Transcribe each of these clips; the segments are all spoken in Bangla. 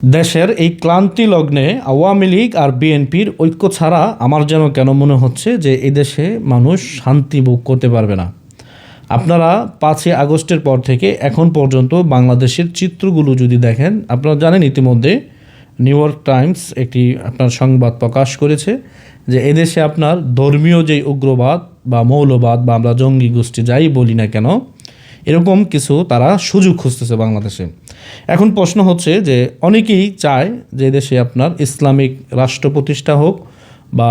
দেশের এই ক্লান্তি লগ্নে আওয়ামী লীগ আর বিএনপির ঐক্য ছাড়া আমার যেন কেন মনে হচ্ছে যে এদেশে মানুষ শান্তি ভোগ করতে পারবে না। আপনারা 5ই আগস্টের পর থেকে এখন পর্যন্ত বাংলাদেশের চিত্রগুলো যদি দেখেন, আপনারা জানেন ইতিমধ্যে নিউ ইয়র্ক টাইমস একটি আপনার সংবাদ প্রকাশ করেছে যে এদেশে আপনার ধর্মীয় যেই উগ্রবাদ বা মৌলবাদ বা আমরা জঙ্গি গোষ্ঠী যাই বলি না কেন, এরকম কিছু তারা সুযোগ খুঁজতেছে বাংলাদেশে। এখন প্রশ্ন হচ্ছে যে অনেকেই চায় যে দেশে আপনার ইসলামিক রাষ্ট্র প্রতিষ্ঠা হোক বা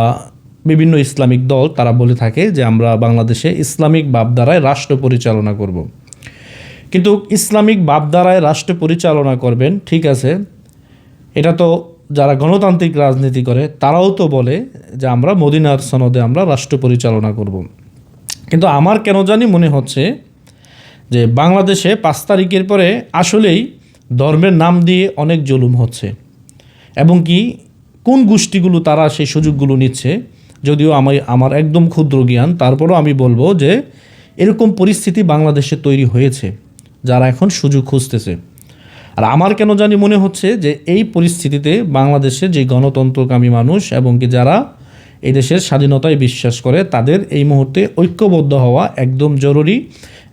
বিভিন্ন ইসলামিক দল তারা বলে থাকে যে আমরা বাংলাদেশে ইসলামিক ভাবধারায় রাষ্ট্র পরিচালনা করব। কিন্তু ইসলামিক ভাবধারায় রাষ্ট্র পরিচালনা করবেন, ঠিক আছে, এটা তো যারা গণতান্ত্রিক রাজনীতি করে তারাও তো বলে যে আমরা মদিনার সনদে আমরা রাষ্ট্র পরিচালনা করব। কিন্তু আমার কেন জানি মনে হচ্ছে যে বাংলাদেশে 5 তারিখের পরে আসলেই ধর্মের নাম দিয়ে অনেক জুলুম হচ্ছে এবং কি কোন গোষ্ঠীগুলো তারা সেই সুযোগগুলো নিচ্ছে, যদিও আমার একদম ক্ষুদ্র জ্ঞান, তারপরও আমি বলবো যে এরকম পরিস্থিতি বাংলাদেশে তৈরি হয়েছে যারা এখন সুযোগ খুঁজতেছে। আর আমার কেন জানি মনে হচ্ছে যে এই পরিস্থিতিতে বাংলাদেশে যে গণতন্ত্রকামী মানুষ এবং কি যারা এই দেশের স্বাধীনতায় বিশ্বাস করে তাদের এই মুহূর্তে ঐক্যবদ্ধ হওয়া একদম জরুরি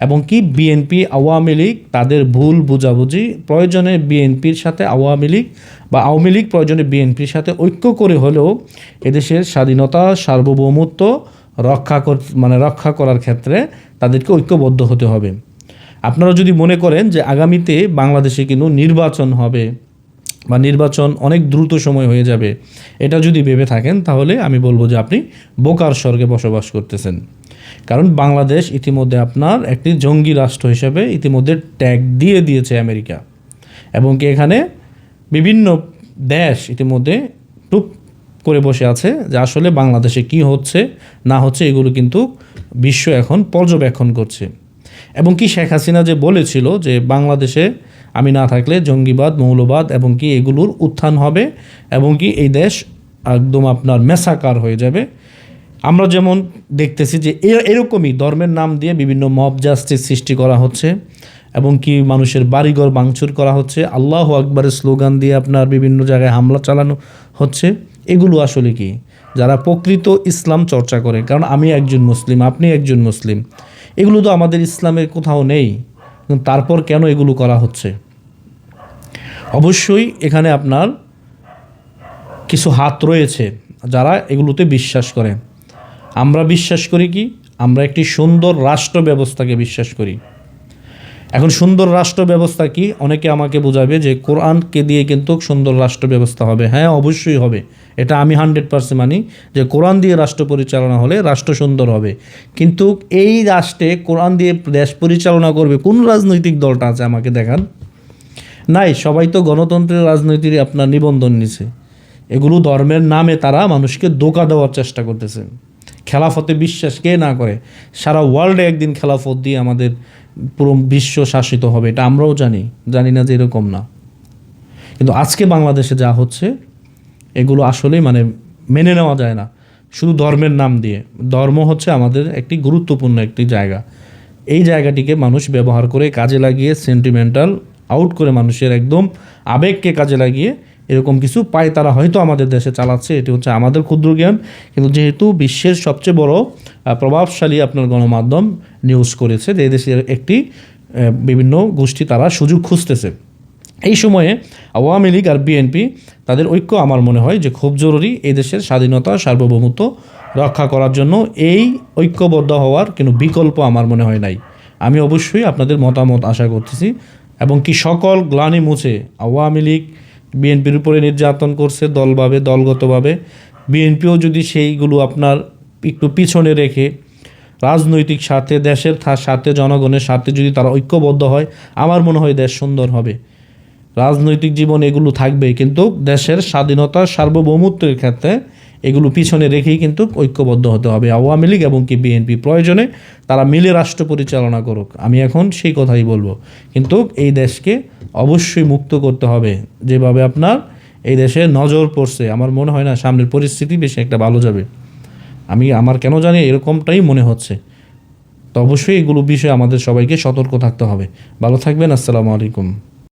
এবং কি বিএনপি আওয়ামী লীগ তাদের ভুল বুঝাবুঝি প্রয়োজনে বিএনপির সাথে আওয়ামী লীগ বা আওয়ামী লীগ প্রয়োজনে বিএনপির সাথে ঐক্য করে হলেও এদেশের স্বাধীনতা সার্বভৌমত্ব রক্ষা করার ক্ষেত্রে তাদেরকে ঐক্যবদ্ধ হতে হবে। আপনারা যদি মনে করেন যে আগামীতে বাংলাদেশে কিন্তু নির্বাচন হবে বা নির্বাচন অনেক দ্রুত সময় হয়ে যাবে, এটা যদি ভেবে থাকেন তাহলে আমি বলবো যে আপনি বোকার স্বর্গে বসবাস করতেছেন। কারণ বাংলাদেশ ইতিমধ্যে আপনার একটি জঙ্গি রাষ্ট্র হিসেবে ইতিমধ্যে ট্যাগ দিয়ে দিয়েছে আমেরিকা এবং কি এখানে বিভিন্ন দেশ ইতিমধ্যে টুপ করে বসে আছে যে আসলে বাংলাদেশে কি হচ্ছে না হচ্ছে এগুলো কিন্তু বিশ্ব এখন পর্যবেক্ষণ করছে। এবং কি শেখ হাসিনা যে বলেছিল যে বাংলাদেশে আমি না থাকলে জঙ্গিবাদ মৌলবাদ এবং কি এগুলোর উত্থান হবে এবং কি এই দেশ একদম আপনার মেসাকার হয়ে যাবে। আমরা যেমন দেখতেছি যে এরকমই ধর্মের নাম দিয়ে বিভিন্ন মব জাস্টিস সৃষ্টি করা হচ্ছে এবং কি মানুষের বাড়িঘর ভাঙচুর করা হচ্ছে, আল্লাহু আকবারের স্লোগান দিয়ে আপনার বিভিন্ন জায়গায় হামলা চালানো হচ্ছে। এগুলো আসলে কি যারা প্রকৃত ইসলাম চর্চা করে, কারণ আমি একজন মুসলিম আপনি একজন মুসলিম, এগুলো তো আমাদের ইসলামের কোথাও নেই, তারপর কেন এগুলো করা হচ্ছে? অবশ্যই এখানে আপনার কিছু হাত রয়েছে যারা এগুলোতে বিশ্বাস করে। আমরা বিশ্বাস করি কি, আমরা একটি সুন্দর রাষ্ট্র ব্যবস্থাকে বিশ্বাস করি। এখন সুন্দর রাষ্ট্র ব্যবস্থা কি, অনেকে আমাকে বোঝাবে যে কোরআনকে দিয়ে কিন্তু সুন্দর রাষ্ট্র ব্যবস্থা হবে। হ্যাঁ, অবশ্যই হবে, এটা আমি 100% মানি যে কোরআন দিয়ে রাষ্ট্র পরিচালনা হলে রাষ্ট্র সুন্দর হবে। কিন্তু এই রাষ্ট্রে কোরআন দিয়ে দেশ পরিচালনা করবে কোন রাজনৈতিক দলটা আছে আমাকে দেখান। নাই, সবাই তো গণতন্ত্রের রাজনীতির আপনার নিবন্ধন নিছে। এগুলো ধর্মের নামে তারা মানুষকে ধোঁকা দেওয়ার চেষ্টা করতেছে। খেলাফতে বিশ্বাস কে না করে? সারা ওয়ার্ল্ডে একদিন খেলাফত দিয়ে আমাদের পুরো বিশ্ব শাসিত হবে, এটা আমরাও জানি না যে এরকম না। কিন্তু আজকে বাংলাদেশে যা হচ্ছে এগুলো আসলেই মেনে নেওয়া যায় না। শুধু ধর্মের নাম দিয়ে, ধর্ম হচ্ছে আমাদের একটি গুরুত্বপূর্ণ একটি জায়গা, এই জায়গাটিকে মানুষ ব্যবহার করে কাজে লাগিয়ে সেন্টিমেন্টাল আউট করে মানুষের একদম আবেগকে কাজে লাগিয়ে এরকম কিছু পায় তারা হয়তো আমাদের দেশে চালাচ্ছে। এটি হচ্ছে আমাদের ক্ষুদ্র জ্ঞান, কিন্তু যেহেতু বিশ্বের সবচেয়ে বড় প্রভাবশালী আপনার গণমাধ্যম নিউজ করেছে যে দেশের একটি বিভিন্ন গোষ্ঠী তারা সুযোগ খুঁজতেছে, এই সময়ে আওয়ামী লীগ আর বিএনপি তাদের ঐক্য আমার মনে হয় যে খুব জরুরি এই দেশের স্বাধীনতা সার্বভৌমত্ব রক্ষা করার জন্য। এই ঐক্যবদ্ধ হওয়ার কোনো বিকল্প আমার মনে হয় নাই। আমি অবশ্যই আপনাদের মতামত আশা করতেছি এবং কি সকল গ্লানি মুছে আওয়ামী লীগ বিএনপির উপরে নির্যাতন করছে দলগতভাবে, বিএনপিও যদি সেইগুলো আপনার একটু পিছনে রেখে রাজনৈতিক স্বার্থে দেশের সাথে জনগণের স্বার্থে যদি তারা ঐক্যবদ্ধ হয়, আমার মনে হয় দেশ সুন্দর হবে। রাজনৈতিক জীবন এগুলো থাকবে, কিন্তু দেশের স্বাধীনতা সার্বভৌমত্বের ক্ষেত্রে এগুলো পিছনে রেখেই কিন্তু ঐক্যবদ্ধ হতে হবে। আওয়ামী লীগ এবং কি বিএনপি প্রয়োজনে তারা মিলে রাষ্ট্র পরিচালনা করুক, আমি এখন সেই কথাই বলবো। কিন্তু এই দেশকে অবশ্যই মুক্ত করতে হবে। যেভাবে আপনার এই দেশে নজর পড়ছে, আমার মনে হয় না সামনের পরিস্থিতি বেশি একটা ভালো যাবে। আমার কেন জানি এরকমটাই মনে হচ্ছে। তো অবশ্যই এগুলো বিষয়ে আমাদের সবাইকে সতর্ক থাকতে হবে। ভালো থাকবেন, আসসালামু আলাইকুম।